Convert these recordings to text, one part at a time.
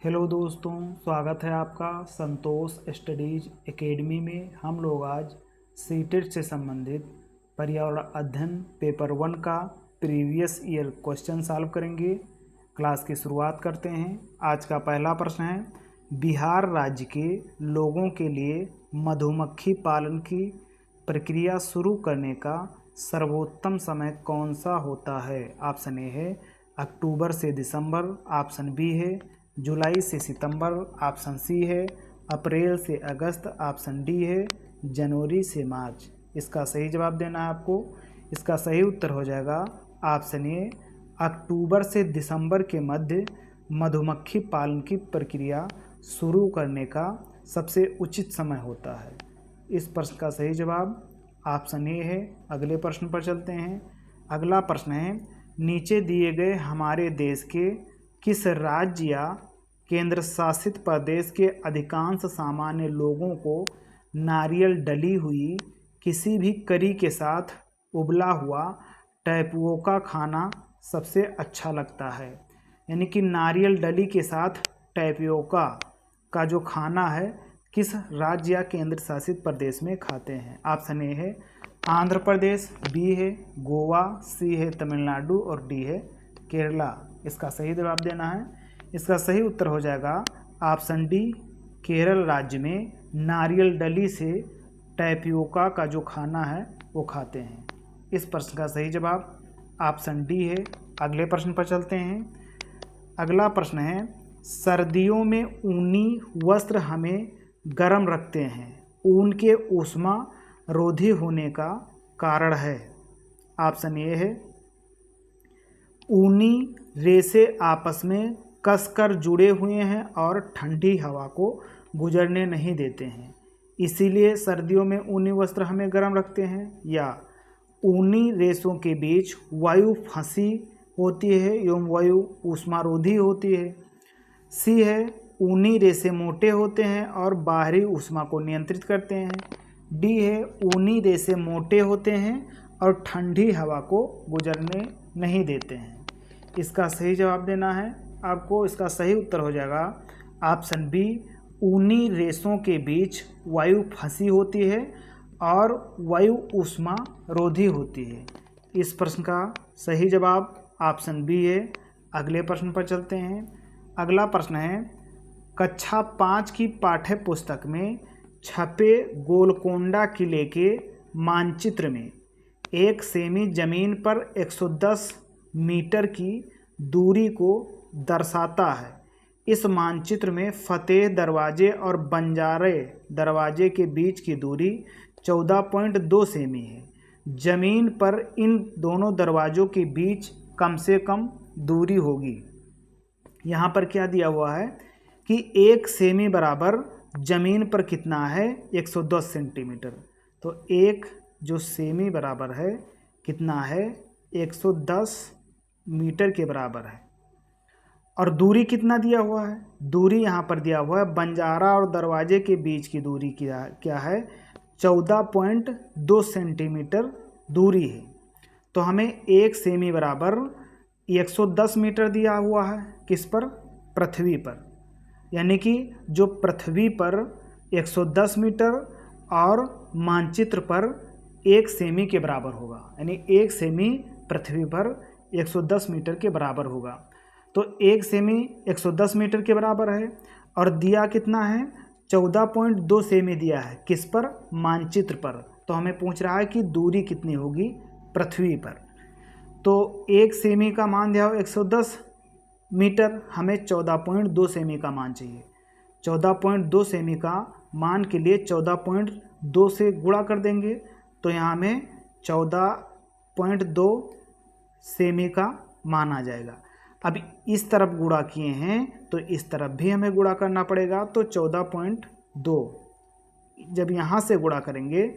Hello दोस्तों, स्वागत है आपका संतोष स्टडीज एकेडमी में। हम लोग आज सीटेट से संबंधित पर्यावरण अध्ययन पेपर 1 का प्रीवियस ईयर क्वेश्चन सॉल्व करेंगे। क्लास की शुरुआत करते हैं। आज का पहला प्रश्न है, बिहार राज्य के लोगों के लिए मधुमक्खी पालन की प्रक्रिया शुरू करने का सर्वोत्तम समय कौन सा होता है? ऑप्शन ए है अक्टूबर से दिसंबर, ऑप्शन बी है जुलाई से सितंबर, ऑप्शन सी है अप्रैल से अगस्त, ऑप्शन डी है जनवरी से मार्च। इसका सही जवाब देना है आपको। इसका सही उत्तर हो जाएगा ऑप्शन ए, अक्टूबर से दिसंबर के मध्य मधुमक्खी पालन की प्रक्रिया शुरू करने का सबसे उचित समय होता है। इस प्रश्न का सही जवाब ऑप्शन ए है। अगले प्रश्न पर चलते हैं। अगला प्रश्न है, नीचे दिए गए हमारे देश के किस राज्य या केंद्र शासित प्रदेश के अधिकांश सामान्य लोगों को नारियल डली हुई किसी भी करी के साथ उबला हुआ टैपुओका खाना सबसे अच्छा लगता है? यानी कि नारियल डली के साथ टैपियोका का जो खाना है किस राज्य या केंद्र शासित प्रदेश में खाते हैं? ऑप्शन ए है आंध्र प्रदेश, बी है गोवा, सी है तमिलनाडु और डी है केरला। इसका सही जवाब देना है। इसका सही उत्तर हो जाएगा ऑप्शन डी, केरल राज्य में नारियल डली से टैपियोका का जो खाना है वो खाते हैं। इस प्रश्न का सही जवाब ऑप्शन डी है। अगले प्रश्न पर चलते हैं। अगला प्रश्न है, सर्दियों में ऊनी वस्त्र हमें गर्म रखते हैं, ऊन के ऊष्मा रोधी होने का कारण है? ऑप्शन ए है ऊनी रेशे आपस में कसकर जुड़े हुए हैं और ठंडी हवा को गुजरने नहीं देते हैं, इसीलिए सर्दियों में ऊनी वस्त्र हमें गर्म रखते हैं। या ऊनी रेशों के बीच वायु फंसी होती है एवं वायु ऊष्मारोधी होती है। सी है ऊनी रेशे मोटे होते हैं और बाहरी ऊष्मा को नियंत्रित करते हैं। डी है ऊनी रेशे मोटे होते हैं और ठंडी हवा को गुजरने नहीं देते हैं। इसका सही जवाब देना है आपको। इसका सही उत्तर हो जाएगा ऑप्शन बी, ऊनी रेशों के बीच वायु फंसी होती है और वायु ऊष्मा रोधी होती है। इस प्रश्न का सही जवाब ऑप्शन बी है। अगले प्रश्न पर चलते हैं। अगला प्रश्न है, कक्षा 5 की पाठ्य पुस्तक में छपे गोलकोंडा किले के मानचित्र में एक सेमी जमीन पर 110 मीटर की दूरी को दर्शाता है। इस मानचित्र में फतेह दरवाजे और बंजारे दरवाजे के बीच की दूरी 14.2 सेमी है। जमीन पर इन दोनों दरवाजों के बीच कम से कम दूरी होगी। यहाँ पर क्या दिया हुआ है कि 1 सेमी बराबर जमीन पर कितना है? 110 सेंटीमीटर। तो एक जो सेमी बराबर है कितना है? 110 मीटर के बराबर है। और दूरी कितना दिया हुआ है? दूरी यहाँ पर दिया हुआ है बंजारा और दरवाजे के बीच की दूरी क्या है? 14.2 सेंटीमीटर दूरी है। तो हमें 1 सेमी बराबर 110 मीटर दिया हुआ है। किस पर? पृथ्वी पर। यानी कि जो पृथ्वी पर 110 मीटर और मानचित्र पर 1 सेमी के बराबर होगा। यानी 1 सेमी पृथ्वी पर 110 मीटर के बराबर होगा। तो 1 सेमी 110 मीटर के बराबर है और दिया कितना है? 14.2 सेमी दिया है। किस पर? मानचित्र पर। तो हमें पूछ रहा है कि दूरी कितनी होगी पृथ्वी पर। तो 1 सेमी का मान दिया हो 110 मीटर, हमें 14.2 सेमी का मान चाहिए। 14.2 सेमी का मान के लिए 14.2 से गुणा कर देंगे तो यहाँ हमें 14.2 सेमी का मान आ जाएगा। अब इस तरफ गुणा किए हैं तो इस तरफ भी हमें गुणा करना पड़ेगा। तो 14.2 जब यहाँ से गुणा करेंगे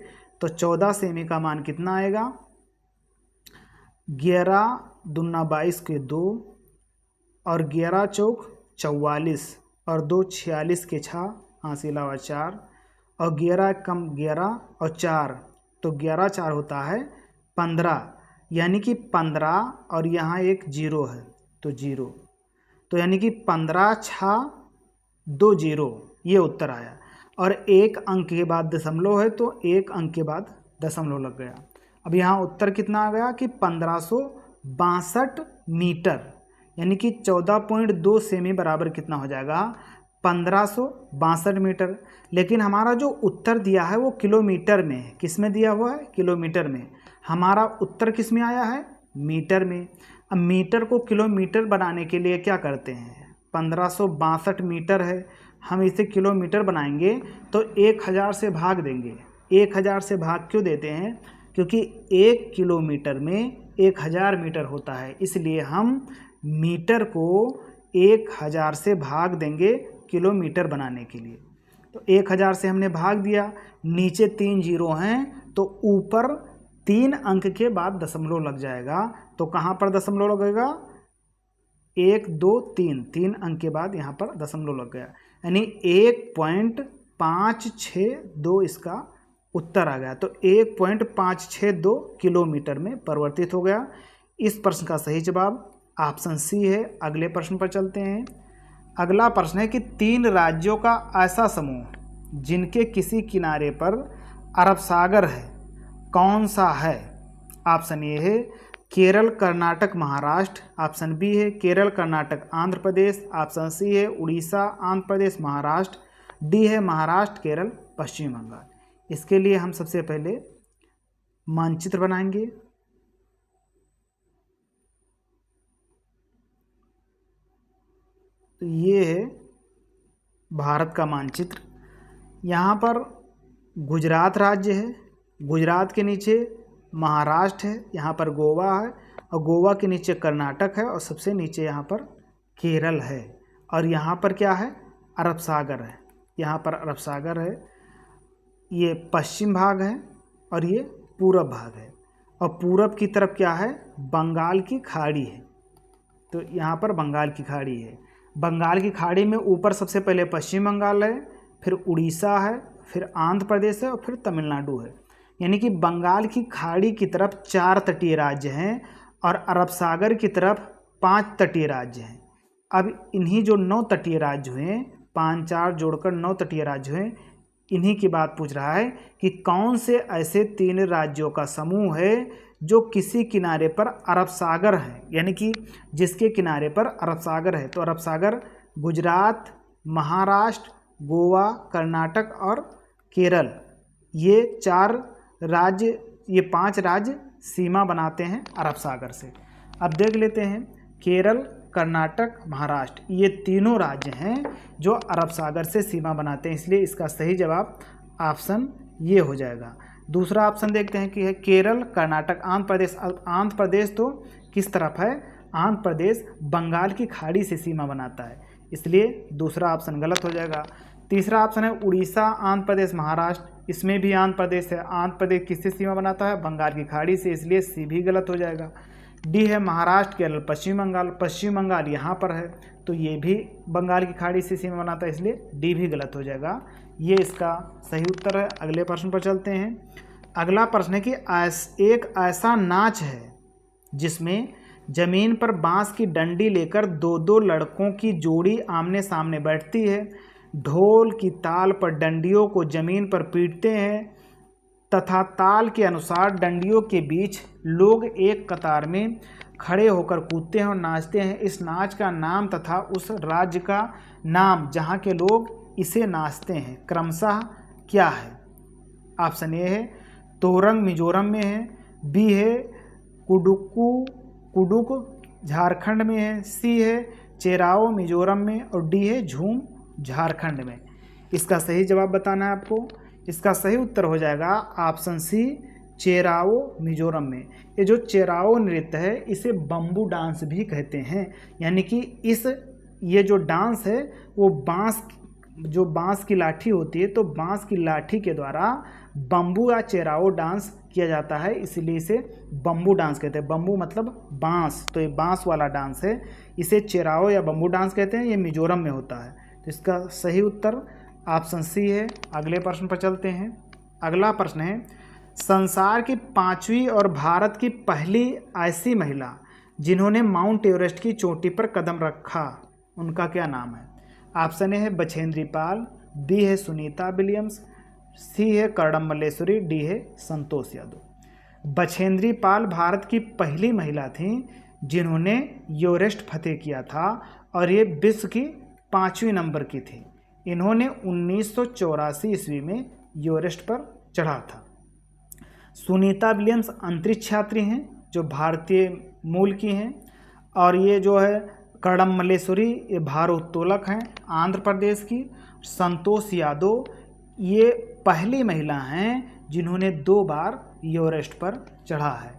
तो 14 सेमी का मान कितना आएगा? 11 दूना 22 के 2 और 11 चौक 44 और 2 46 के 6 हाथ इलावा 4 और 11 कम 11 और 4 तो 11 4 होता है 15। यानी कि 15 और यहाँ एक जीरो है तो जीरो। तो यानी कि 15 6 2 जीरो, ये उत्तर आया। और एक अंक के बाद दशमलव है तो एक अंक के बाद दशमलव लग गया। अब यहाँ उत्तर कितना आ गया कि 1562 मीटर, यानी कि 14.2 सेमी बराबर कितना हो जाएगा, 1562 मीटर। लेकिन हमारा जो उत्तर दिया है वो किलोमीटर में है। किस में दिया हुआ है, किलोमीटर में। हमारा उत्तर किस में आया है, मीटर में। अब मीटर को किलोमीटर बनाने के लिए क्या करते हैं, 1562 मीटर है, हम इसे किलोमीटर बनाएंगे तो 1000 से भाग देंगे। 1000 से भाग क्यों देते हैं, क्योंकि 1 किलोमीटर में 1000 मीटर होता है, इसलिए हम मीटर को 1000 से भाग देंगे किलोमीटर बनाने के लिए। तो 1000 से हमने भाग दिया, नीचे 3 जीरो हैं तो ऊपर 3 अंक के बाद दशमलव लग जाएगा। तो कहाँ पर दशमलव लगेगा, 1 2 3, 3 अंक के बाद यहाँ पर दशमलव लग गया, यानी 1.562 इसका उत्तर आ गया। तो 1.562 किलोमीटर में परिवर्तित हो गया। इस प्रश्न का सही जवाब ऑप्शन सी है। अगले प्रश्न पर चलते हैं। अगला प्रश्न है कि 3 राज्यों का ऐसा समूह जिनके किसी किनारे पर अरब सागर है, कौन सा है। ऑप्शन ए है केरल, कर्नाटक, महाराष्ट्र। ऑप्शन बी है केरल, कर्नाटक, आंध्र प्रदेश। ऑप्शन सी है उड़ीसा, आंध्र प्रदेश, महाराष्ट्र। डी है महाराष्ट्र, केरल, पश्चिम बंगाल। इसके लिए हम सबसे पहले मानचित्र बनाएंगे। तो ये है भारत का मानचित्र। यहाँ पर गुजरात राज्य है, गुजरात के नीचे महाराष्ट्र है, यहाँ पर गोवा है, और गोवा के नीचे कर्नाटक है, और सबसे नीचे यहाँ पर केरल है। और यहाँ पर क्या है, अरब सागर है। यहाँ पर अरब सागर है, ये पश्चिम भाग है और ये पूरब भाग है। और पूरब की तरफ क्या है, बंगाल की खाड़ी है। तो यहाँ पर बंगाल की खाड़ी है। बंगाल की खाड़ी में ऊपर सबसे पहले पश्चिम बंगाल है, फिर उड़ीसा है, फिर आंध्र प्रदेश है और फिर तमिलनाडु है। यानी कि बंगाल की खाड़ी की तरफ 4 तटीय राज्य हैं और अरब सागर की तरफ 5 तटीय राज्य हैं। अब इन्हीं जो 9 तटीय राज्य हुए, 5 4 जोड़कर 9 तटीय राज्य हुए, इन्हीं की बात पूछ रहा है कि कौन से ऐसे 3 राज्यों का समूह है जो किसी किनारे पर अरब सागर है, यानी कि जिसके किनारे पर अरब सागर है। तो अरब सागर गुजरात, महाराष्ट्र, गोवा, कर्नाटक और केरल, ये 4 राज्य, ये 5 राज्य सीमा बनाते हैं अरब सागर से। अब देख लेते हैं, केरल, कर्नाटक, महाराष्ट्र, ये तीनों राज्य हैं जो अरब सागर से सीमा बनाते हैं, इसलिए इसका सही जवाब ऑप्शन ये हो जाएगा। दूसरा ऑप्शन देखते हैं कि है केरल, कर्नाटक, आंध्र प्रदेश। आंध्र प्रदेश तो किस तरफ है, आंध्र प्रदेश बंगाल की खाड़ी से सीमा बनाता है, इसलिए दूसरा ऑप्शन गलत हो जाएगा। तीसरा ऑप्शन है उड़ीसा, आंध्र प्रदेश, महाराष्ट्र, इसमें भी आंध्र प्रदेश है। आंध्र प्रदेश किससे सीमा बनाता है, बंगाल की खाड़ी से, इसलिए सी भी गलत हो जाएगा। डी है महाराष्ट्र, केरल, पश्चिम बंगाल। पश्चिम बंगाल यहाँ पर है तो ये भी बंगाल की खाड़ी से सीमा बनाता है, इसलिए डी भी गलत हो जाएगा। ये इसका सही उत्तर है। अगले प्रश्न पर चलते हैं। अगला प्रश्न है कि एक ऐसा नाच है जिसमें जमीन पर बांस की डंडी लेकर 2-2 लड़कों की जोड़ी आमने सामने बैठती है, ढोल की ताल पर डंडियों को जमीन पर पीटते हैं तथा ताल के अनुसार डंडियों के बीच लोग एक कतार में खड़े होकर कूदते हैं और नाचते हैं। इस नाच का नाम तथा उस राज्य का नाम जहाँ के लोग इसे नाचते हैं क्रमशः क्या है। ऑप्शन ए है तोरंग, मिजोरम में है। बी है कुडुक, झारखंड में है। सी है चेराओ, मिजोरम में। और डी है झूम, झारखंड में। इसका सही जवाब बताना है आपको। इसका सही उत्तर हो जाएगा ऑप्शन सी, चेराओ, मिजोरम में। ये जो चेराओ नृत्य है इसे बम्बू डांस भी कहते हैं, यानी कि ये जो डांस है वो बांस की लाठी होती है, तो बांस की लाठी के द्वारा बम्बू या चेराओ डांस किया जाता है, इसलिए इसे बम्बू डांस कहते हैं। बम्बू मतलब बांस, तो ये बांस वाला डांस है, इसे चेराओ या बम्बू डांस कहते हैं। ये मिजोरम में होता है, तो इसका सही उत्तर ऑप्शन सी है। अगले प्रश्न पर चलते हैं। अगला प्रश्न है संसार की 5वीं और भारत की पहली ऐसी महिला जिन्होंने माउंट एवरेस्ट की चोटी पर कदम रखा, उनका क्या नाम है। ऑप्शन ए है बछेंद्री पाल, बी है सुनीता विलियम्स, सी है कर्दम मल्लेश्वरी, डी है संतोष यादव। बछेंद्री पाल भारत की पहली महिला थी जिन्होंने एवरेस्ट फतेह किया था और ये विश्व की 5वीं नंबर की थी। इन्होंने 1984 ईस्वी में एवरेस्ट पर चढ़ा था। सुनीता विलियम्स अंतरिक्ष यात्री हैं जो भारतीय मूल की हैं, और ये जो है कर्दम मल्लेश्वरी ये भारोत्तोलक हैं आंध्र प्रदेश की। संतोष यादव ये पहली महिला हैं जिन्होंने 2 बार एवरेस्ट पर चढ़ा है।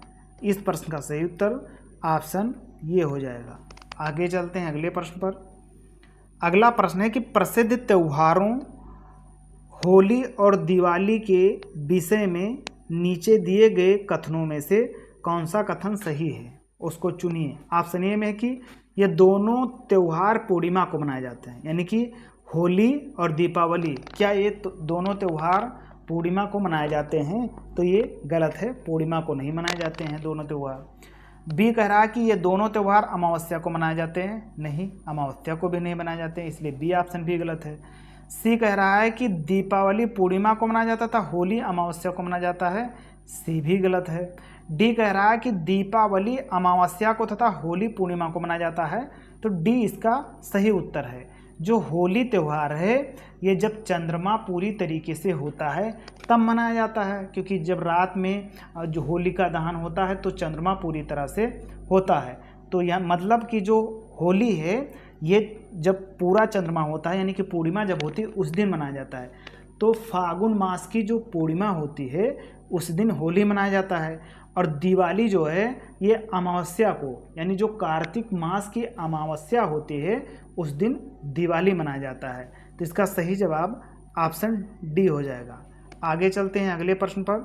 इस प्रश्न का सही उत्तर ऑप्शन ये हो जाएगा। आगे चलते हैं अगले प्रश्न पर। अगला प्रश्न है कि प्रसिद्ध त्योहारों होली और दिवाली के विषय में नीचे दिए गए कथनों में से कौन सा कथन सही है, उसको चुनिए। ऑप्शन ए में है कि ये दोनों त्यौहार पूर्णिमा को मनाए जाते हैं, यानी कि होली और दीपावली, क्या ये दोनों त्यौहार पूर्णिमा को मनाए जाते हैं? तो ये गलत है, पूर्णिमा को नहीं मनाए जाते हैं दोनों त्यौहार। बी कह रहा है कि ये दोनों त्यौहार अमावस्या को मनाए जाते हैं, नहीं, अमावस्या को भी नहीं मनाए जाते हैं, इसलिए बी ऑप्शन भी गलत है। सी कह रहा है कि दीपावली पूर्णिमा को मनाया जाता था, होली अमावस्या को मनाया जाता है, सी भी गलत है। डी कह रहा है कि दीपावली अमावस्या को तथा होली पूर्णिमा को मनाया जाता है, तो डी इसका सही उत्तर है। जो होली त्यौहार है ये जब चंद्रमा पूरी तरीके से होता है तब मनाया जाता है, क्योंकि जब रात में जो होलिका दहन होता है तो चंद्रमा पूरी तरह से होता है। तो यह मतलब कि जो होली है ये जब पूरा चंद्रमा होता है, यानी कि पूर्णिमा जब होती है उस दिन मनाया जाता है। तो फागुन मास की जो पूर्णिमा होती है उस दिन होली मनाया जाता है, और दिवाली जो है ये अमावस्या को, यानी जो कार्तिक मास की अमावस्या होती है उस दिन दिवाली मनाया जाता है। तो इसका सही जवाब ऑप्शन डी हो जाएगा। आगे चलते हैं अगले प्रश्न पर।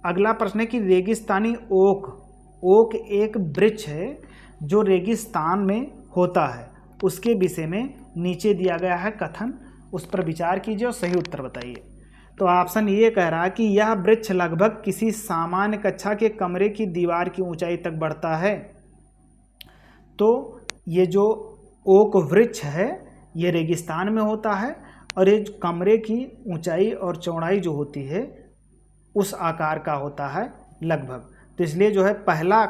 अगला प्रश्न है कि रेगिस्तानी ओक एक वृक्ष है जो रेगिस्तान में होता है, उसके विषय में नीचे दिया गया है कथन, उस पर विचार कीजिए और सही उत्तर बताइए। तो ऑप्शन ये कह रहा है कि यह वृक्ष लगभग किसी सामान्य कक्षा के कमरे की दीवार की ऊंचाई तक बढ़ता है। तो ये जो ओक वृक्ष है ये रेगिस्तान में होता है, और ये कमरे की ऊंचाई और चौड़ाई जो होती है उस आकार का होता है लगभग। तो इसलिए जो है पहला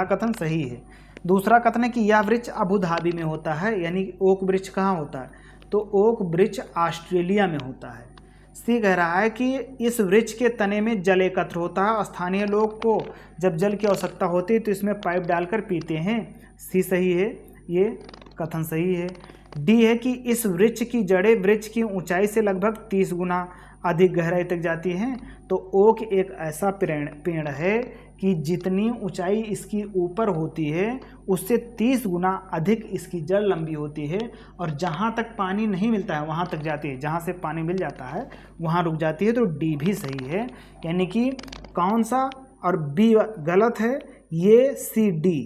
कथन सही है। दूसरा कथन है कि यह वृक्ष अबू धाबी में होता है, यानी ओक वृक्ष कहाँ होता है? तो ओक वृक्ष ऑस्ट्रेलिया में होता है। सी कह रहा है कि इस वृक्ष के तने में जल एकत्र होता है, स्थानीय लोग को जब जल की आवश्यकता होती है तो इसमें पाइप डालकर पीते हैं। सी सही है, ये कथन सही है। डी है कि इस वृक्ष की जड़ें वृक्ष की ऊंचाई से लगभग 30 गुना अधिक गहराई तक जाती हैं। तो ओक एक ऐसा पेड़ है कि जितनी ऊंचाई इसकी ऊपर होती है उससे 30 गुना अधिक इसकी जड़ लंबी होती है, और जहाँ तक पानी नहीं मिलता है वहाँ तक जाती है, जहाँ से पानी मिल जाता है वहाँ रुक जाती है। तो डी भी सही है, यानी कि कौन सा और बी गलत है, ये सी डी।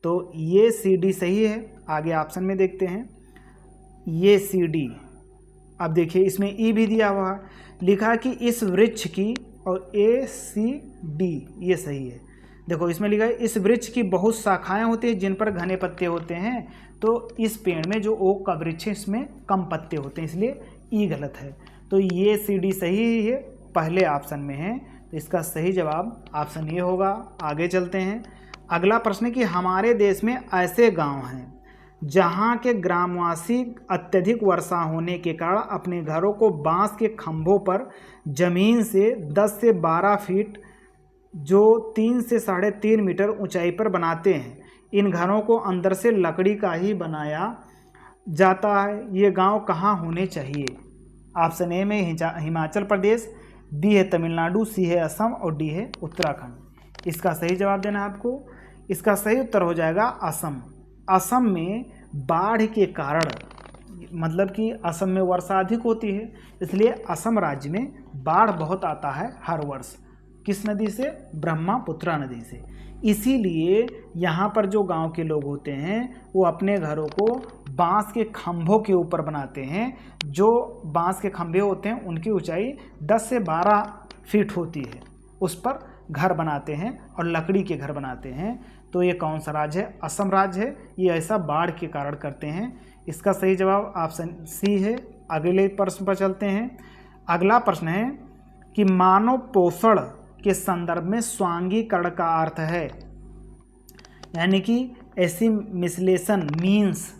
तो ये सी डी सही है। आगे ऑप्शन में देखते हैं, ये सी डी। अब देखिए इसमें ई भी दिया हुआ है, लिखा कि इस वृक्ष की, और ए सी डी ये सही है। देखो इसमें लिखा है इस वृक्ष की बहुत शाखाएं होती हैं जिन पर घने पत्ते होते हैं। तो इस पेड़ में जो ओक का वृक्ष है इसमें कम पत्ते होते हैं, इसलिए ई गलत है। तो ये सी डी सही है, पहले ऑप्शन में है, तो इसका सही जवाब ऑप्शन ये होगा। आगे चलते हैं। अगला प्रश्न है कि हमारे देश में ऐसे गांव हैं जहां के ग्रामवासी अत्यधिक वर्षा होने के कारण अपने घरों को बांस के खंभों पर जमीन से 10 से 12 फीट जो 3 से 3.5 मीटर ऊंचाई पर बनाते हैं। इन घरों को अंदर से लकड़ी का ही बनाया जाता है। ये गांव कहाँ होने चाहिए? ऑप्शन ए में हिमाचल प्रदेश, बी है तमिलनाडु, सी है असम, और डी है उत्तराखंड। इसका सही जवाब देना है आपको। इसका सही उत्तर हो जाएगा असम। असम में बाढ़ के कारण, मतलब कि असम में वर्षा अधिक होती है, इसलिए असम राज्य में बाढ़ बहुत आता है हर वर्ष। किस नदी से? ब्रह्मपुत्रा नदी से। इसीलिए यहाँ पर जो गांव के लोग होते हैं वो अपने घरों को बांस के खंभों के ऊपर बनाते हैं। जो बांस के खंभे होते हैं उनकी ऊंचाई 10 से 12 फीट होती है, उस पर घर बनाते हैं और लकड़ी के घर बनाते हैं। तो ये कौन सा राज्य है? असम राज्य है। ये ऐसा बाढ़ के कारण करते हैं। इसका सही जवाब ऑप्शन सी है। अगले प्रश्न पर चलते हैं। अगला प्रश्न है कि मानव पोषण के संदर्भ में स्वांगीकरण का अर्थ है, यानी कि एसिमिलेशन मीन्स।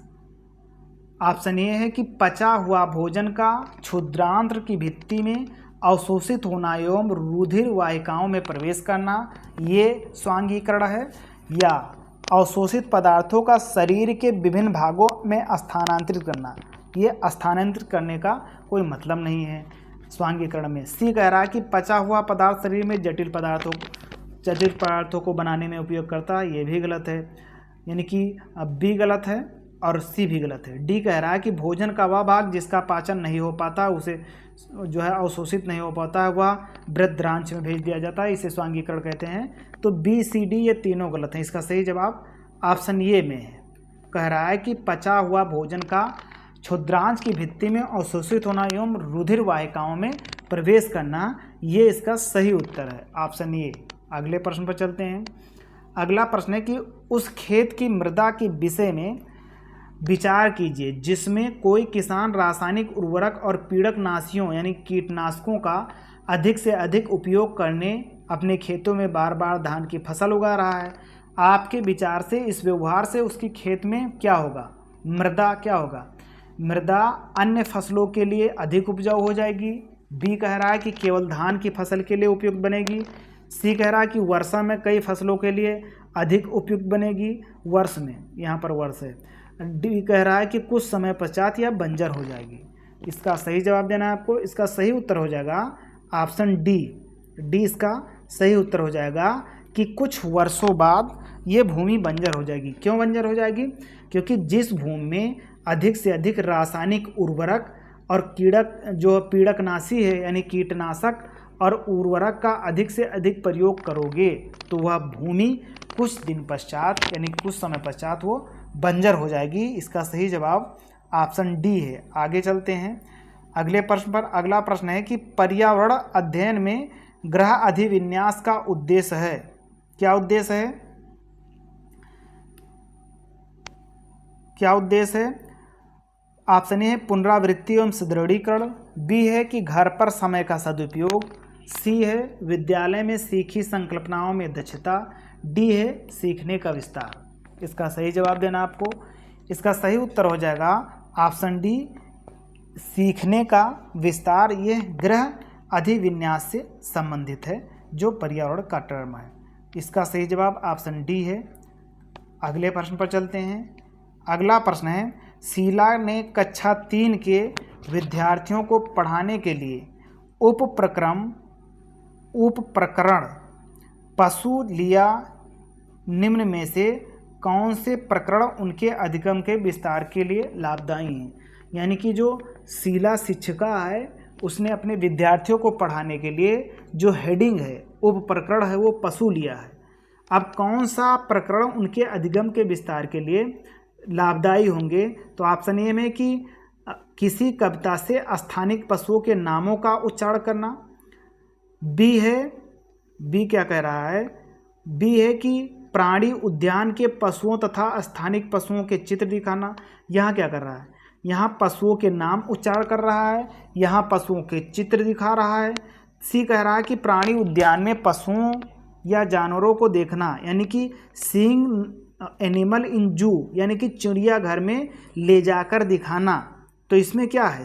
ऑप्शन ए है कि पचा हुआ भोजन का क्षुद्रांत्र की भित्ति में अवशोषित होना एवं रुधिर वाहिकाओं में प्रवेश करना, ये स्वांगीकरण है। या अवशोषित पदार्थों का शरीर के विभिन्न भागों में स्थानांतरित करना, ये स्थानांतरित करने का कोई मतलब नहीं है स्वांगीकरण में। सी कह रहा है कि पचा हुआ पदार्थ शरीर में जटिल पदार्थों को बनाने में उपयोग करता है, ये भी गलत है, यानी कि बी गलत है और सी भी गलत है। डी कह रहा है कि भोजन का वह भाग जिसका पाचन नहीं हो पाता, उसे जो है अवशोषित नहीं हो पाता है, वह वृद्धरांच में भेज दिया जाता है, इसे स्वांगीकरण कहते हैं। तो बी सी डी ये तीनों गलत हैं। इसका सही जवाब ऑप्शन ए में है। कह रहा है कि पचा हुआ भोजन का क्षुद्रांश की भित्ति में अवशोषित होना एवं रुधिर वाहिकाओं में प्रवेश करना, ये इसका सही उत्तर है, ऑप्शन ए। अगले प्रश्न पर चलते हैं। अगला प्रश्न है कि उस खेत की मृदा के विषय में विचार कीजिए जिसमें कोई किसान रासायनिक उर्वरक और पीड़कनाशियों यानी कीटनाशकों का अधिक से अधिक उपयोग करने अपने खेतों में बार बार धान की फसल उगा रहा है। आपके विचार से इस व्यवहार से उसकी खेत में क्या होगा? मृदा क्या होगा? मृदा अन्य फसलों के लिए अधिक उपजाऊ हो जाएगी। बी कह रहा है कि केवल धान की फसल के लिए उपयुक्त बनेगी। सी कह रहा है कि वर्षा में कई फसलों के लिए अधिक उपयुक्त बनेगी, वर्ष में, यहाँ पर वर्ष है। डी कह रहा है कि कुछ समय पश्चात यह बंजर हो जाएगी। इसका सही जवाब देना है आपको। इसका सही उत्तर हो जाएगा ऑप्शन डी। डी इसका सही उत्तर हो जाएगा कि कुछ वर्षों बाद ये भूमि बंजर हो जाएगी। क्यों बंजर हो जाएगी? क्योंकि जिस भूमि में अधिक से अधिक रासायनिक उर्वरक और पीड़कनाशी है यानी कीटनाशक और उर्वरक का अधिक से अधिक प्रयोग करोगे तो वह भूमि कुछ दिन पश्चात यानी कुछ समय पश्चात वो बंजर हो जाएगी। इसका सही जवाब ऑप्शन डी है। आगे चलते हैं अगले प्रश्न पर। अगला प्रश्न है कि पर्यावरण अध्ययन में ग्रह अधिविन्यास का उद्देश्य है। क्या उद्देश्य है? क्या उद्देश्य है? ऑप्शन ए है पुनरावृत्ति एवं सुदृढ़ीकरण। बी है कि घर पर समय का सदुपयोग। सी है विद्यालय में सीखी संकल्पनाओं में दक्षता। डी है सीखने का विस्तार। इसका सही जवाब देना आपको। इसका सही उत्तर हो जाएगा ऑप्शन डी, सीखने का विस्तार। यह ग्रह अधिविन्यास से संबंधित है जो पर्यावरण का टर्म है। इसका सही जवाब ऑप्शन डी है। अगले प्रश्न पर चलते हैं। अगला प्रश्न है शीला ने कक्षा 3 के विद्यार्थियों को पढ़ाने के लिए उपप्रकरण पशु लिया। निम्न में से कौन से प्रकरण उनके अधिगम के विस्तार के लिए लाभदायी हैं? यानी कि जो शीला शिक्षिका है उसने अपने विद्यार्थियों को पढ़ाने के लिए जो हेडिंग है उपप्रकरण है वो पशु लिया है। अब कौन सा प्रकरण उनके अधिगम के विस्तार के लिए लाभदायी होंगे? तो ऑप्शन ए में कि किसी कविता से स्थानिक पशुओं के नामों का उच्चारण करना। बी है, बी क्या कह रहा है? बी है कि प्राणी उद्यान के पशुओं तथा स्थानिक पशुओं के चित्र दिखाना। यहाँ क्या कर रहा है? यहाँ पशुओं के नाम उच्चारण कर रहा है, यहाँ पशुओं के चित्र दिखा रहा है। सी कह रहा है कि प्राणी उद्यान में पशुओं या जानवरों को देखना, यानी कि सीइंग एनिमल इन जू, यानी कि चिड़ियाघर में ले जाकर दिखाना। तो इसमें क्या है?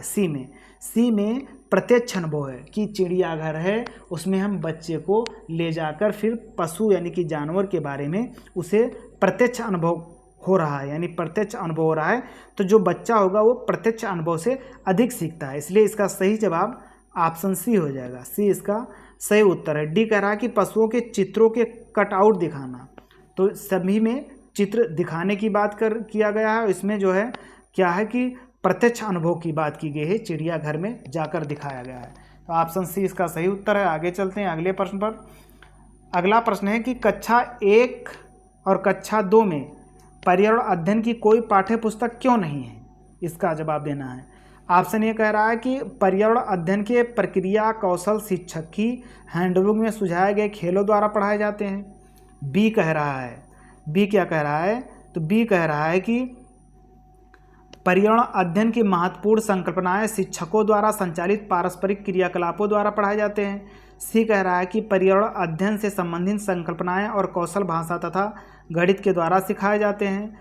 सी में प्रत्यक्ष अनुभव है कि चिड़ियाघर है उसमें हम बच्चे को ले जाकर फिर पशु यानी कि जानवर के बारे में उसे प्रत्यक्ष अनुभव हो रहा है, यानी प्रत्यक्ष अनुभव हो रहा है। तो जो बच्चा होगा वो प्रत्यक्ष अनुभव से अधिक सीखता है, इसलिए इसका सही जवाब ऑप्शन सी हो जाएगा। सी इसका सही उत्तर है। डी कह रहा है कि पशुओं के चित्रों के कटआउट दिखाना। तो सभी में चित्र दिखाने की बात किया गया है। इसमें जो है क्या है कि प्रत्यक्ष अनुभव की बात की गई है, चिड़ियाघर में जाकर दिखाया गया है। तो ऑप्शन सी इसका सही उत्तर है। आगे चलते हैं अगले प्रश्न पर। अगला प्रश्न है कि कक्षा 1 और कक्षा 2 में पर्यावरण अध्ययन की कोई पाठ्य पुस्तक क्यों नहीं है? इसका जवाब देना है। ऑप्शन ए कह रहा है कि पर्यावरण अध्ययन के प्रक्रिया कौशल शिक्षक की हैंडबुक में सुझाए गए खेलों द्वारा पढ़ाए जाते हैं। बी कह रहा है बी क्या कह रहा है, तो बी कह रहा है कि पर्यावरण अध्ययन की महत्वपूर्ण संकल्पनाएं शिक्षकों द्वारा संचालित पारस्परिक क्रियाकलापों द्वारा पढ़ाए जाते हैं। सी कह रहा है कि पर्यावरण अध्ययन से संबंधित संकल्पनाएं और कौशल भाषा तथा गणित के द्वारा सिखाए जाते हैं।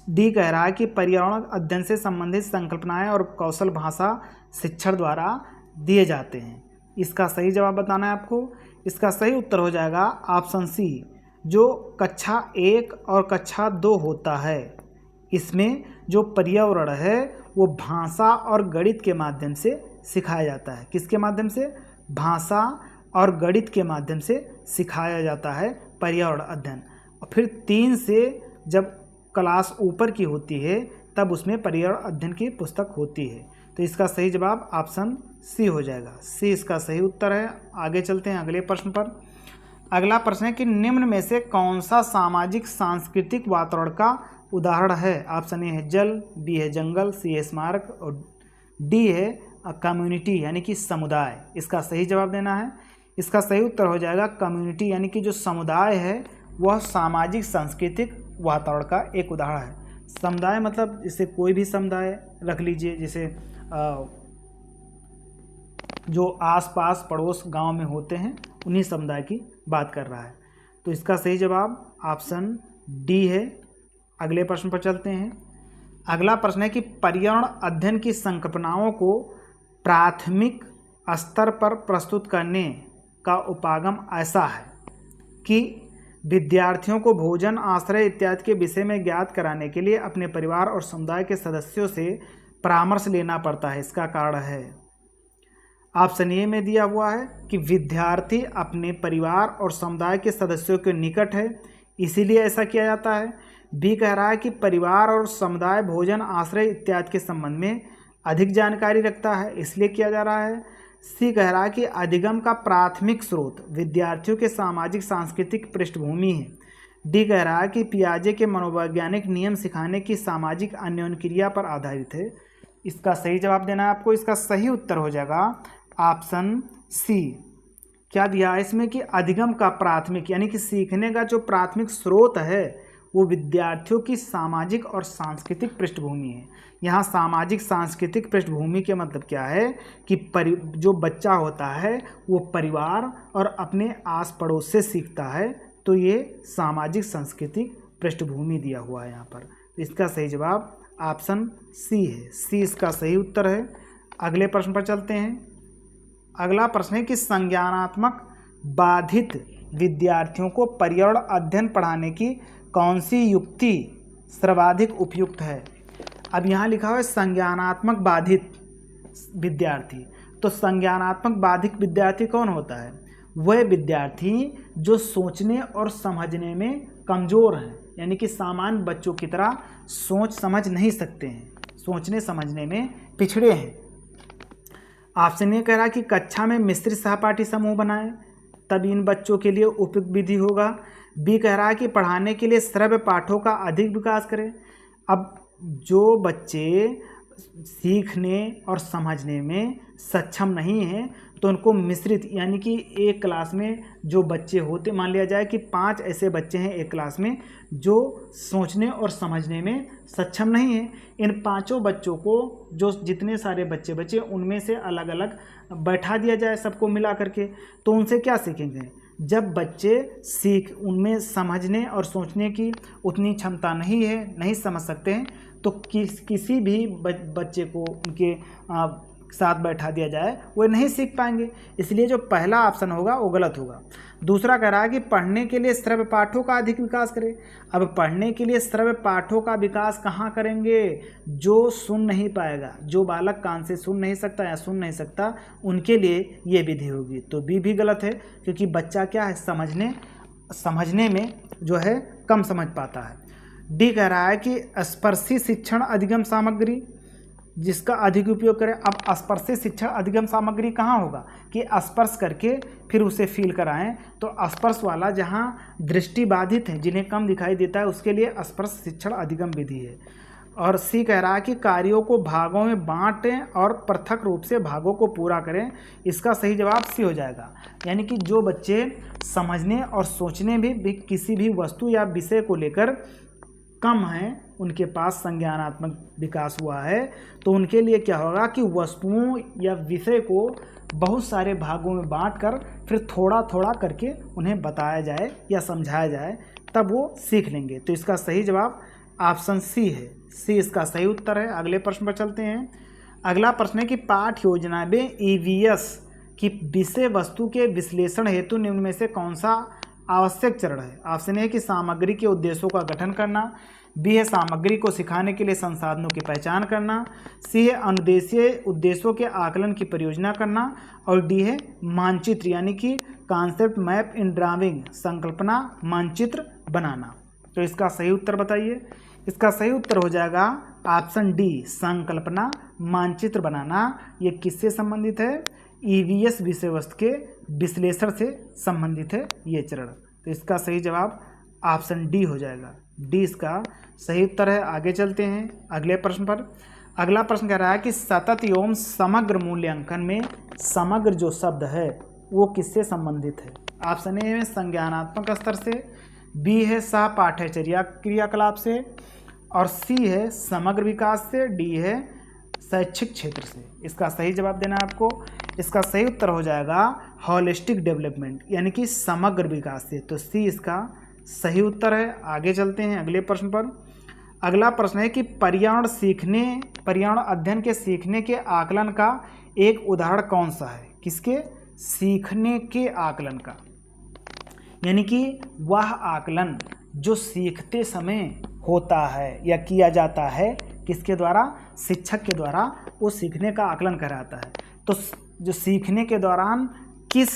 डी कह रहा है कि पर्यावरण अध्ययन से संबंधित संकल्पनाएं और कौशल भाषा शिक्षण द्वारा दिए जाते हैं। इसका सही जवाब बताना है आपको। इसका सही उत्तर हो जाएगा ऑप्शन सी, जो कक्षा 1 और कक्षा 2 होता है, इसमें जो पर्यावरण है वो भाषा और गणित के माध्यम से सिखाया जाता है। किसके माध्यम से? भाषा और गणित के माध्यम से सिखाया जाता है पर्यावरण अध्ययन। और फिर 3 से जब क्लास ऊपर की होती है तब उसमें पर्यावरण अध्ययन की पुस्तक होती है। तो इसका सही जवाब ऑप्शन सी हो जाएगा। सी इसका सही उत्तर है। आगे चलते हैं अगले प्रश्न पर। अगला प्रश्न है कि निम्न में से कौन सा सामाजिक सांस्कृतिक वातावरण का उदाहरण है? ऑप्शन ए है जल, बी है जंगल, सी है स्मारक और डी है कम्युनिटी यानी कि समुदाय। इसका सही जवाब देना है। इसका सही उत्तर हो जाएगा कम्युनिटी, यानी कि जो समुदाय है वह सामाजिक सांस्कृतिक वातावरण का एक उदाहरण है। समुदाय मतलब जैसे कोई भी समुदाय रख लीजिए, जैसे जो आसपास पड़ोस गांव में होते हैं उन्हीं समुदाय की बात कर रहा है। तो इसका सही जवाब ऑप्शन डी है। अगले प्रश्न पर चलते हैं। अगला प्रश्न है कि पर्यावरण अध्ययन की संकल्पनाओं को प्राथमिक स्तर पर प्रस्तुत करने का उपागम ऐसा है कि विद्यार्थियों को भोजन, आश्रय इत्यादि के विषय में ज्ञात कराने के लिए अपने परिवार और समुदाय के सदस्यों से परामर्श लेना पड़ता है। इसका कारण है ऑप्शन ए में दिया हुआ है कि विद्यार्थी अपने परिवार और समुदाय के सदस्यों के निकट है, इसीलिए ऐसा किया जाता है। बी कह रहा है कि परिवार और समुदाय भोजन, आश्रय इत्यादि के संबंध में अधिक जानकारी रखता है, इसलिए किया जा रहा है। सी कह रहा है कि अधिगम का प्राथमिक स्रोत विद्यार्थियों के सामाजिक सांस्कृतिक पृष्ठभूमि है। डी कह रहा है कि पियाजे के मनोवैज्ञानिक नियम सिखाने की सामाजिक अन्योन्य क्रिया पर आधारित है। इसका सही जवाब देना है आपको। इसका सही उत्तर हो जाएगा ऑप्शन सी। क्या दिया है इसमें कि अधिगम का प्राथमिक यानी कि सीखने का जो प्राथमिक स्रोत है वो विद्यार्थियों की सामाजिक और सांस्कृतिक पृष्ठभूमि है। यहाँ सामाजिक सांस्कृतिक पृष्ठभूमि के मतलब क्या है कि जो बच्चा होता है वो परिवार और अपने आस पड़ोस से सीखता है, तो ये सामाजिक सांस्कृतिक पृष्ठभूमि दिया हुआ है यहाँ पर। इसका सही जवाब ऑप्शन सी है। सी इसका सही उत्तर है। अगले प्रश्न पर चलते हैं। अगला प्रश्न है कि संज्ञानात्मक बाधित विद्यार्थियों को पर्यावरण अध्ययन पढ़ाने की कौन सी युक्ति सर्वाधिक उपयुक्त है? अब यहाँ लिखा हुआ है संज्ञानात्मक बाधित विद्यार्थी। तो संज्ञानात्मक बाधित विद्यार्थी कौन होता है? वह विद्यार्थी जो सोचने और समझने में कमज़ोर हैं, यानी कि सामान्य बच्चों की तरह सोच समझ नहीं सकते हैं, सोचने समझने में पिछड़े हैं। ऑप्शन ए कह रहा है कि कक्षा में मिश्रित सहपाठी समूह बनाएं, तब इन बच्चों के लिए उपयुक्त विधि होगा। बी कह रहा है कि पढ़ाने के लिए श्रव्य पाठों का अधिक विकास करें। अब जो बच्चे सीखने और समझने में सक्षम नहीं हैं तो उनको मिश्रित यानी कि एक क्लास में जो बच्चे होते, मान लिया जाए कि 5 ऐसे बच्चे हैं एक क्लास में जो सोचने और समझने में सक्षम नहीं हैं, इन 5 बच्चों को जो जितने सारे बच्चे बचे उनमें से अलग अलग बैठा दिया जाए सबको मिला करके, तो उनसे क्या सीखेंगे? जब बच्चे उनमें समझने और सोचने की उतनी क्षमता नहीं है, नहीं समझ सकते हैं, तो किसी भी बच्चे को उनके साथ बैठा दिया जाए वो नहीं सीख पाएंगे। इसलिए जो पहला ऑप्शन होगा वो गलत होगा। दूसरा कह रहा है कि पढ़ने के लिए श्रव्य पाठों का अधिक विकास करें। अब पढ़ने के लिए श्रव्य पाठों का विकास कहाँ करेंगे? जो सुन नहीं पाएगा, जो बालक कान से सुन नहीं सकता या सुन नहीं सकता, उनके लिए ये विधि होगी। तो बी भी गलत है, क्योंकि बच्चा क्या है, समझने में जो है कम समझ पाता है। डी कह रहा है कि स्पर्शी शिक्षण अधिगम सामग्री जिसका अधिक उपयोग करें। अब स्पर्शी शिक्षण अधिगम सामग्री कहाँ होगा कि स्पर्श करके फिर उसे फील कराएं। तो स्पर्श वाला जहाँ दृष्टि बाधित है, जिन्हें कम दिखाई देता है, उसके लिए स्पर्श शिक्षण अधिगम विधि है। और सी कह रहा है कि कार्यों को भागों में बांटें और पृथक रूप से भागों को पूरा करें। इसका सही जवाब सी हो जाएगा। यानी कि जो बच्चे समझने और सोचने भी किसी भी वस्तु या विषय को लेकर कम हैं, उनके पास संज्ञानात्मक विकास हुआ है, तो उनके लिए क्या होगा कि वस्तुओं या विषय को बहुत सारे भागों में बांटकर फिर थोड़ा थोड़ा करके उन्हें बताया जाए या समझाया जाए, तब वो सीख लेंगे। तो इसका सही जवाब ऑप्शन सी है। सी इसका सही उत्तर है। अगले प्रश्न पर चलते हैं। अगला प्रश्न है कि पाठ्य योजना में ईवीएस की विषय वस्तु के विश्लेषण हेतु निम्न में से कौन सा आवश्यक चरण है। ऑप्शन ए है कि सामग्री के उद्देश्यों का गठन करना, बी है सामग्री को सिखाने के लिए संसाधनों की पहचान करना, सी है अनुदेशीय उद्देश्यों के आकलन की परियोजना करना, और डी है मानचित्र यानी कि कॉन्सेप्ट मैप इन ड्राइंग, संकल्पना मानचित्र बनाना। तो इसका सही उत्तर बताइए। इसका सही उत्तर हो जाएगा ऑप्शन डी, संकल्पना मानचित्र बनाना। ये किससे संबंधित है? ईवीएस विषय वस्तु के विश्लेषण से संबंधित है ये चरण। तो इसका सही जवाब ऑप्शन डी हो जाएगा। डी इसका सही उत्तर है। आगे चलते हैं अगले प्रश्न पर। अगला प्रश्न कह रहा है कि सतत एवं समग्र मूल्यांकन में समग्र जो शब्द है वो किससे संबंधित है। ऑप्शन ए में संज्ञानात्मक स्तर से, बी है सह पाठ्यचर्या क्रियाकलाप से, और सी है समग्र विकास से, डी है शैक्षिक क्षेत्र से। इसका सही जवाब देना है आपको। इसका सही उत्तर हो जाएगा होलिस्टिक डेवलपमेंट यानी कि समग्र विकास से। तो सी इसका सही उत्तर है। आगे चलते हैं अगले प्रश्न पर। अगला प्रश्न है कि पर्यावरण अध्ययन के सीखने के आकलन का एक उदाहरण कौन सा है। किसके? सीखने के आकलन का, यानी कि वह आकलन जो सीखते समय होता है या किया जाता है, किसके द्वारा? शिक्षक के द्वारा वो सीखने का आकलन कराता है। तो जो सीखने के दौरान किस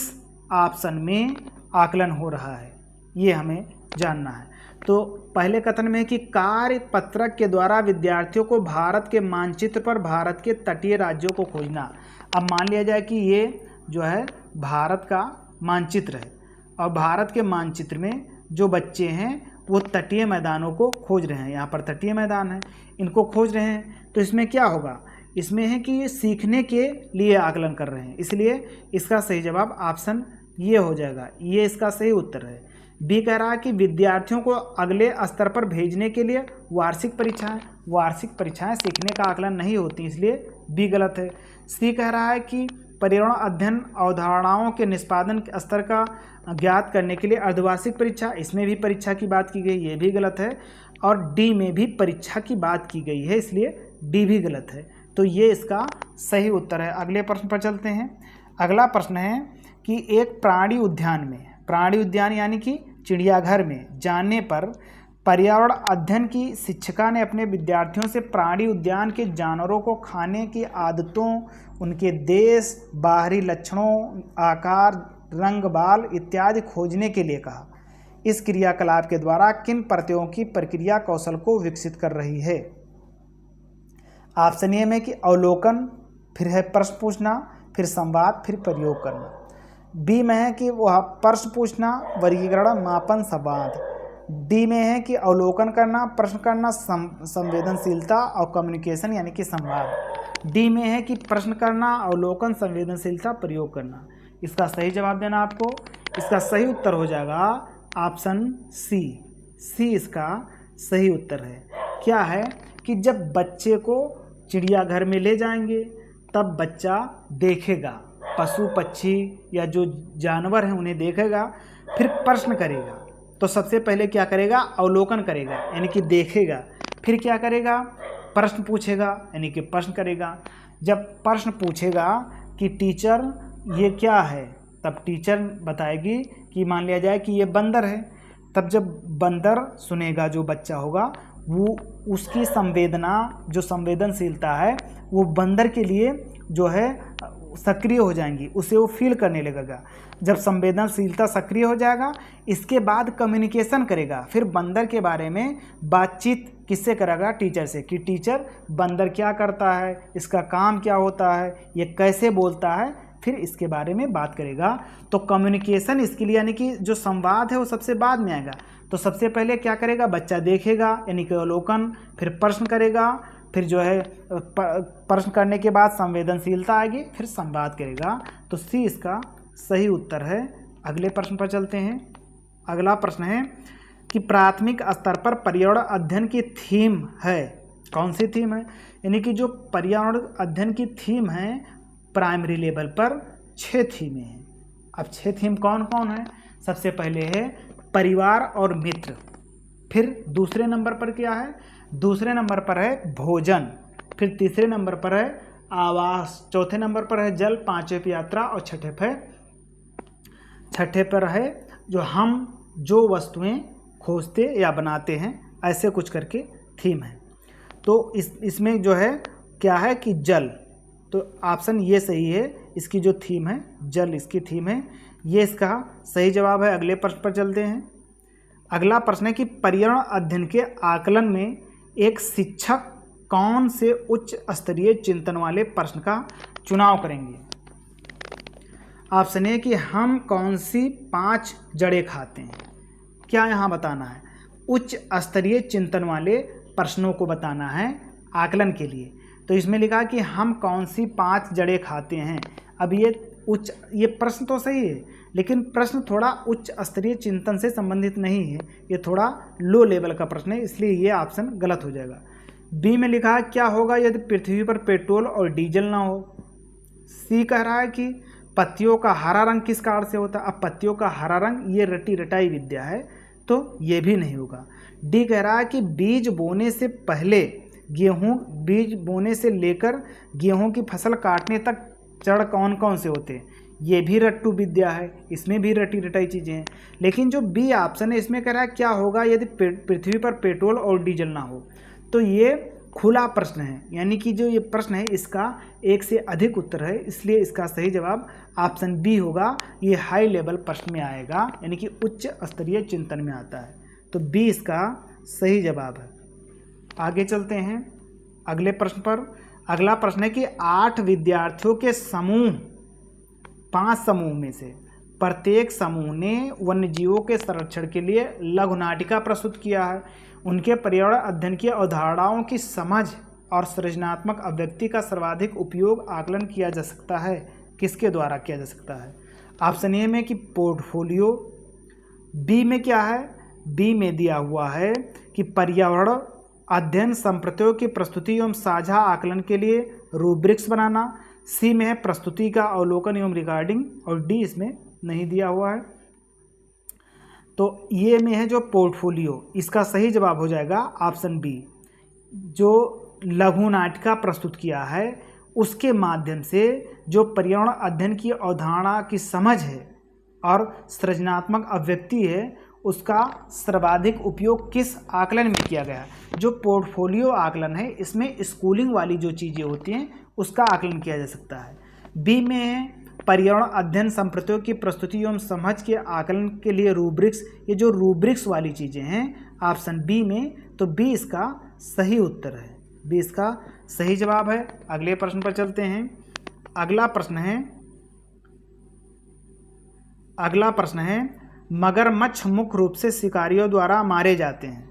ऑप्शन में आकलन हो रहा है ये हमें जानना है। तो पहले कथन में है कि कार्य पत्रक के द्वारा विद्यार्थियों को भारत के मानचित्र पर भारत के तटीय राज्यों को खोजना। अब मान लिया जाए कि ये जो है भारत का मानचित्र है और भारत के मानचित्र में जो बच्चे हैं वो तटीय मैदानों को खोज रहे हैं। यहाँ पर तटीय मैदान है, इनको खोज रहे हैं। तो इसमें क्या होगा? इसमें है कि ये सीखने के लिए आकलन कर रहे हैं, इसलिए इसका सही जवाब ऑप्शन ये हो जाएगा। ये इसका सही उत्तर है। बी कह रहा है कि विद्यार्थियों को अगले स्तर पर भेजने के लिए वार्षिक परीक्षाएं सीखने का आकलन नहीं होती, इसलिए बी गलत है। सी कह रहा है कि पर्यावरण अध्ययन अवधारणाओं के निष्पादन स्तर का ज्ञात करने के लिए अर्धवार्षिक परीक्षा, इसमें भी परीक्षा की बात की गई, ये भी गलत है। और डी में भी परीक्षा की बात की गई है, इसलिए डी भी गलत है। तो ये इसका सही उत्तर है। अगले प्रश्न पर चलते हैं। अगला प्रश्न है कि एक प्राणी उद्यान यानी कि चिड़ियाघर में जाने पर पर्यावरण अध्ययन की शिक्षिका ने अपने विद्यार्थियों से प्राणी उद्यान के जानवरों को खाने की आदतों, उनके देश, बाहरी लक्षणों, आकार, रंग, बाल इत्यादि खोजने के लिए कहा। इस क्रियाकलाप के द्वारा किन प्रत्ययों की प्रक्रिया कौशल को विकसित कर रही है। ऑप्शन ए में कि अवलोकन, फिर है प्रश्न पूछना, फिर संवाद, फिर प्रयोग करना। बी में है कि वह प्रश्न पूछना, वर्गीकरण, मापन, संवाद। डी में है कि अवलोकन करना, प्रश्न करना, संवेदनशीलता और कम्युनिकेशन यानी कि संवाद। डी में है कि प्रश्न करना, अवलोकन, संवेदनशीलता, प्रयोग करना। इसका सही जवाब देना आपको। इसका सही उत्तर हो जाएगा ऑप्शन सी। सी इसका सही उत्तर है। क्या है कि जब बच्चे को चिड़ियाघर में ले जाएंगे तब बच्चा देखेगा पशु पक्षी या जो जानवर हैं उन्हें देखेगा, फिर प्रश्न करेगा। तो सबसे पहले क्या करेगा? अवलोकन करेगा यानी कि देखेगा, फिर क्या करेगा? प्रश्न पूछेगा यानी कि प्रश्न करेगा। जब प्रश्न पूछेगा कि टीचर ये क्या है, तब टीचर बताएगी कि मान लिया जाए कि ये बंदर है। तब जब बंदर सुनेगा जो बच्चा होगा वो उसकी जो संवेदनशीलता है वो बंदर के लिए जो है सक्रिय हो जाएंगी, उसे वो फील करने लगेगा। जब संवेदनशीलता सक्रिय हो जाएगा इसके बाद कम्युनिकेशन करेगा, फिर बंदर के बारे में बातचीत किससे करेगा? टीचर से, कि टीचर बंदर क्या करता है, इसका काम क्या होता है, ये कैसे बोलता है, फिर इसके बारे में बात करेगा। तो कम्युनिकेशन इसके लिए यानी कि जो संवाद है वो सबसे बाद में आएगा। तो सबसे पहले क्या करेगा, बच्चा देखेगा यानी कि अवलोकन, फिर प्रश्न करेगा, फिर जो है प्रश्न करने के बाद संवेदनशीलता आएगी, फिर संवाद करेगा। तो सी इसका सही उत्तर है। अगले प्रश्न पर चलते हैं। अगला प्रश्न है कि प्राथमिक स्तर पर पर्यावरण अध्ययन की थीम है, कौन सी थीम है, यानी कि जो पर्यावरण अध्ययन की थीम है प्राइमरी लेवल पर 6 थीमें हैं। अब 6 थीम कौन कौन है? सबसे पहले है परिवार और मित्र, फिर दूसरे नंबर पर क्या है, दूसरे नंबर पर है भोजन, फिर तीसरे नंबर पर है आवास, चौथे नंबर पर है जल, पांचवे पर यात्रा और छठे पर है जो हम जो वस्तुएं खोजते या बनाते हैं, ऐसे कुछ करके थीम है। तो इसमें जो है क्या है कि जल, तो ऑप्शन ये सही है, इसकी जो थीम है जल इसकी थीम है, ये इसका सही जवाब है। अगले प्रश्न पर चलते हैं। अगला प्रश्न है कि पर्यावरण अध्ययन के आकलन में एक शिक्षक कौन से उच्च स्तरीय चिंतन वाले प्रश्न का चुनाव करेंगे? ऑप्शन ए कि हम कौन सी 5 जड़ें खाते हैं, क्या यहाँ बताना है? उच्च स्तरीय चिंतन वाले प्रश्नों को बताना है आकलन के लिए। तो इसमें लिखा कि हम कौन सी 5 जड़ें खाते हैं। अब ये प्रश्न तो सही है, लेकिन प्रश्न थोड़ा उच्च स्तरीय चिंतन से संबंधित नहीं है, ये थोड़ा लो लेवल का प्रश्न है, इसलिए ये ऑप्शन गलत हो जाएगा। बी में लिखा है क्या होगा यदि पृथ्वी पर पेट्रोल और डीजल ना हो। सी कह रहा है कि पत्तियों का हरा रंग किस कारण से होता है। अब पत्तियों का हरा रंग ये रटी रटाई विद्या है, तो ये भी नहीं होगा। डी कह रहा है कि बीज बोने से पहले बीज बोने से लेकर गेहूं की फसल काटने तक जड़ कौन कौन से होते हैं, ये भी रट्टू विद्या है, इसमें भी रटी रटाई चीज़ें हैं। लेकिन जो बी ऑप्शन है इसमें कह रहा है क्या होगा यदि पृथ्वी पर पेट्रोल और डीजल ना हो। तो ये खुला प्रश्न है, यानी कि जो ये प्रश्न है इसका एक से अधिक उत्तर है, इसलिए इसका सही जवाब ऑप्शन बी होगा। ये हाई लेवल प्रश्न में आएगा, यानी कि उच्च स्तरीय चिंतन में आता है, तो बी इसका सही जवाब है। आगे चलते हैं अगले प्रश्न पर। अगला प्रश्न है कि 8 विद्यार्थियों के समूह, 5 समूह में से प्रत्येक समूह ने वन्यजीवों के संरक्षण के लिए लघु नाटिका प्रस्तुत किया है। उनके पर्यावरण अध्ययन की अवधारणाओं की समझ और सृजनात्मक अभिव्यक्ति का सर्वाधिक उपयोग आकलन किया जा सकता है, किसके द्वारा किया जा सकता है? ऑप्शन ए में कि पोर्टफोलियो, बी में क्या है, बी में दिया हुआ है कि पर्यावरण अध्ययन संप्रत्यों की प्रस्तुति एवं साझा आकलन के लिए रूब्रिक्स बनाना, सी में है प्रस्तुति का अवलोकन एवं रिकॉर्डिंग, और डी इसमें नहीं दिया हुआ है। तो ये में है जो पोर्टफोलियो, इसका सही जवाब हो जाएगा ऑप्शन बी। जो लघु नाटिका प्रस्तुत किया है उसके माध्यम से जो पर्यावरण अध्ययन की अवधारणा की समझ है और सृजनात्मक अभिव्यक्ति है उसका सर्वाधिक उपयोग किस आकलन में किया गया? जो पोर्टफोलियो आकलन है इसमें स्कूलिंग वाली जो चीज़ें होती हैं उसका आकलन किया जा सकता है। बी में है पर्यावरण अध्ययन संप्रत्यों की प्रस्तुति एवं समझ के आकलन के लिए रूब्रिक्स, ये जो रूब्रिक्स वाली चीज़ें हैं ऑप्शन बी में, तो बी इसका सही उत्तर है, बी इसका सही जवाब है। अगले प्रश्न पर चलते हैं। अगला प्रश्न है मगरमच्छ मुख्य रूप से शिकारियों द्वारा मारे जाते हैं।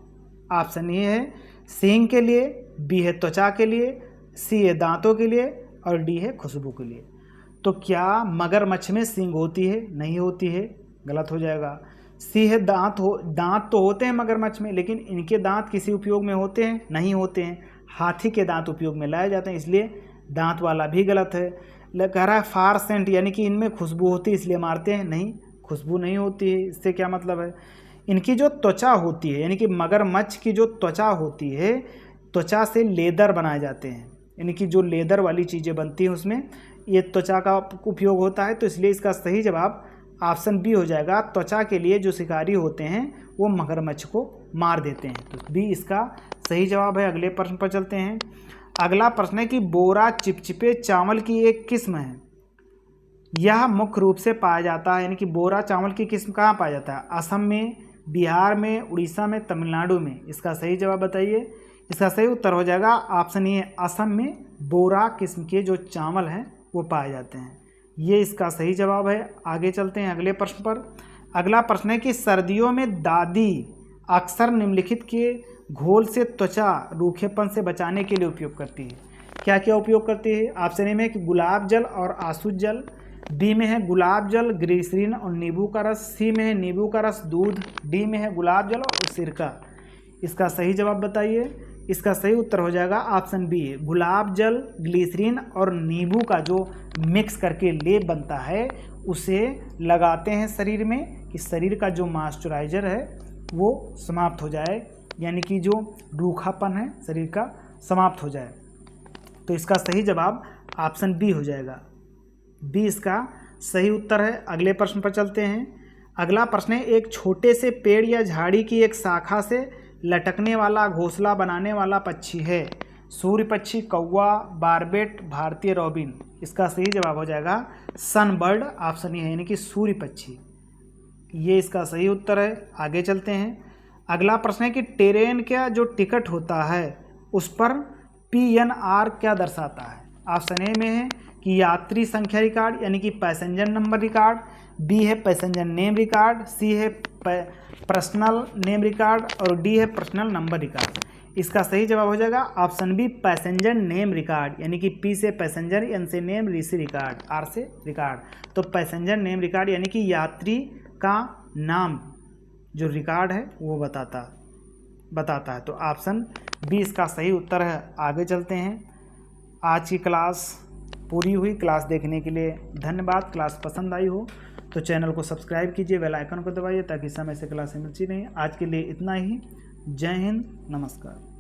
ऑप्शन ए है सींग के लिए, बी है त्वचा के लिए, सी है दांतों के लिए, और डी है खुशबू के लिए। तो क्या मगरमच्छ में सींग होती है? नहीं होती है, गलत हो जाएगा। सी है दांत तो होते हैं मगरमच्छ में, लेकिन इनके दांत किसी उपयोग में होते हैं? नहीं होते हैं। हाथी के दांत उपयोग में लाए जाते हैं, इसलिए दांत वाला भी गलत है। कह रहा है फार सेंट, यानी कि इनमें खुशबू होती है इसलिए मारते हैं, नहीं, खुशबू नहीं होती है। इससे क्या मतलब है? इनकी जो त्वचा होती है, यानी कि मगरमच्छ की जो त्वचा होती है, त्वचा से लेदर बनाए जाते हैं, यानी कि जो लेदर वाली चीज़ें बनती हैं उसमें ये त्वचा का उपयोग होता है, तो इसलिए इसका सही जवाब ऑप्शन बी हो जाएगा। त्वचा के लिए जो शिकारी होते हैं वो मगरमच्छ को मार देते हैं, तो बी इसका सही जवाब है। अगले प्रश्न पर चलते हैं। अगला प्रश्न है कि बोरा चिपचिपे चावल की एक किस्म है, यह मुख्य रूप से पाया जाता है, यानी कि बोरा चावल की किस्म कहाँ पाया जाता है? असम में, बिहार में, उड़ीसा में, तमिलनाडु में। इसका सही जवाब बताइए। इसका सही उत्तर हो जाएगा ऑप्शन ए, असम में बोरा किस्म के जो चावल हैं वो पाए जाते हैं, ये इसका सही जवाब है। आगे चलते हैं अगले प्रश्न पर। अगला प्रश्न है कि सर्दियों में दादी अक्सर निम्नलिखित के घोल से त्वचा रूखेपन से बचाने के लिए उपयोग करती है। क्या क्या उपयोग करती है? ऑप्शन ए में कि गुलाब जल और आसुत जल, बी में है गुलाब जल, ग्लिसरीन और नींबू का रस, सी में है नींबू का रस, दूध, डी में है गुलाब जल और सिरका। इसका सही जवाब बताइए। इसका सही उत्तर हो जाएगा ऑप्शन बी, गुलाब जल, ग्लिसरीन और नींबू का जो मिक्स करके लेप बनता है उसे लगाते हैं शरीर में कि शरीर का जो मॉइस्चराइजर है वो समाप्त हो जाए, यानी कि जो रूखापन है शरीर का समाप्त हो जाए। तो इसका सही जवाब ऑप्शन बी हो जाएगा। बी इसका सही उत्तर है। अगले प्रश्न पर चलते हैं। अगला प्रश्न है, एक छोटे से पेड़ या झाड़ी की एक शाखा से लटकने वाला घोंसला बनाने वाला पक्षी है। सूर्य पक्षी, कौवा, बारबेट, भारतीय रॉबिन। इसका सही जवाब हो जाएगा सनबर्ड, ऑप्शन ए है, यानी कि सूर्य पक्षी। ये इसका सही उत्तर है। आगे चलते हैं। अगला प्रश्न है कि ट्रेन का जो टिकट होता है उस पर PNR क्या दर्शाता है? ऑप्शन ए में है कि यात्री संख्या रिकॉर्ड, यानी कि पैसेंजर नंबर रिकॉर्ड, बी है पैसेंजर नेम रिकॉर्ड, सी है पर्सनल नेम रिकॉर्ड और डी है पर्सनल नंबर रिकॉर्ड। इसका सही जवाब हो जाएगा option B, passenger name record, यानी कि पी से पैसेंजर, एन से नेम, री से रिकॉर्ड, आर से रिकॉर्ड। तो पैसेंजर नेम रिकॉर्ड यानी कि यात्री का नाम जो रिकॉर्ड है वो बताता है। तो ऑप्शन बी इसका सही उत्तर है। आगे चलते हैं। आज की क्लास पूरी हुई। क्लास देखने के लिए धन्यवाद। क्लास पसंद आई हो तो चैनल को सब्सक्राइब कीजिए, बेल आइकन को दबाइए ताकि समय से क्लासें मिलती रहें। आज के लिए इतना ही। जय हिंद, नमस्कार।